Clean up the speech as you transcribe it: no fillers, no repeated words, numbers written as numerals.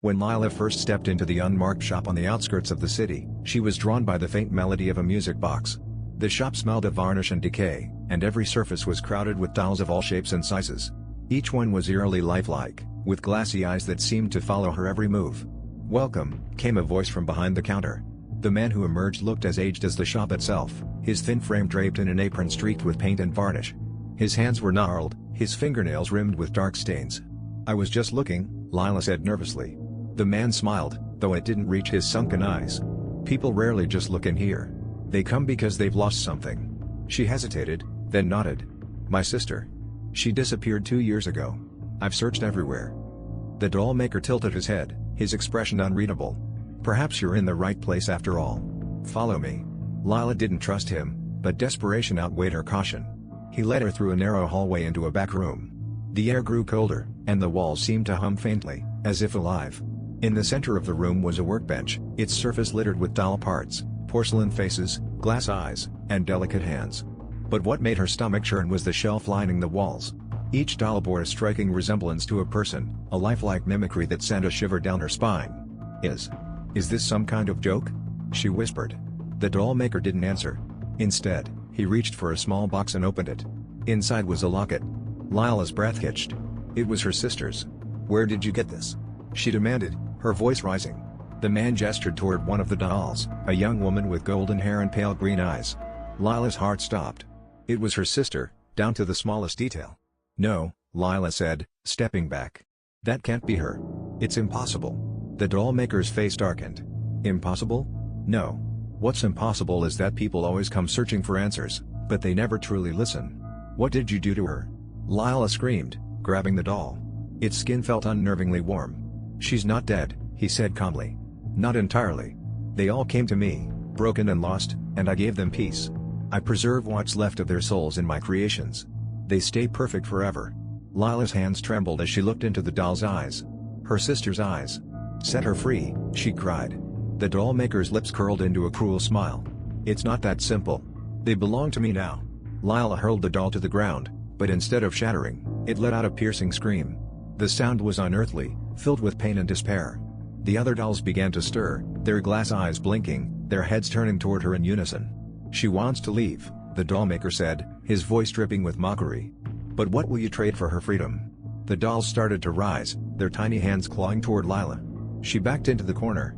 When Lila first stepped into the unmarked shop on the outskirts of the city, she was drawn by the faint melody of a music box. The shop smelled of varnish and decay, and every surface was crowded with dolls of all shapes and sizes. Each one was eerily lifelike, with glassy eyes that seemed to follow her every move. "Welcome," came a voice from behind the counter. The man who emerged looked as aged as the shop itself, his thin frame draped in an apron streaked with paint and varnish. His hands were gnarled, his fingernails rimmed with dark stains. "I was just looking," Lila said nervously. The man smiled, though it didn't reach his sunken eyes. "People rarely just look in here. They come because they've lost something." She hesitated, then nodded. "My sister. She disappeared 2 years ago. I've searched everywhere." The Dollmaker tilted his head, his expression unreadable. "Perhaps you're in the right place after all. Follow me." Lila didn't trust him, but desperation outweighed her caution. He led her through a narrow hallway into a back room. The air grew colder, and the walls seemed to hum faintly, as if alive. In the center of the room was a workbench, its surface littered with doll parts, porcelain faces, glass eyes, and delicate hands. But what made her stomach churn was the shelf lining the walls. Each doll bore a striking resemblance to a person, a lifelike mimicry that sent a shiver down her spine. Is this some kind of joke?" she whispered. The Dollmaker didn't answer. Instead, he reached for a small box and opened it. Inside was a locket. Lila's breath hitched. It was her sister's. "Where did you get this?" she demanded, her voice rising. The man gestured toward one of the dolls, a young woman with golden hair and pale green eyes. Lila's heart stopped. It was her sister, down to the smallest detail. "No," Lila said, stepping back. "That can't be her. It's impossible." The Dollmaker's face darkened. "Impossible? No. What's impossible is that people always come searching for answers, but they never truly listen." "What did you do to her?" Lila screamed, grabbing the doll. Its skin felt unnervingly warm. "She's not dead," he said calmly. "Not entirely. They all came to me, broken and lost, and I gave them peace. I preserve what's left of their souls in my creations. They stay perfect forever." Lila's hands trembled as she looked into the doll's eyes. Her sister's eyes. "Set her free," she cried. The Dollmaker's lips curled into a cruel smile. "It's not that simple. They belong to me now." Lila hurled the doll to the ground, but instead of shattering, it let out a piercing scream. The sound was unearthly, filled with pain and despair. The other dolls began to stir, their glass eyes blinking, their heads turning toward her in unison. "She wants to leave," the Dollmaker said, his voice dripping with mockery. "But what will you trade for her freedom?" The dolls started to rise, their tiny hands clawing toward Lila. She backed into the corner,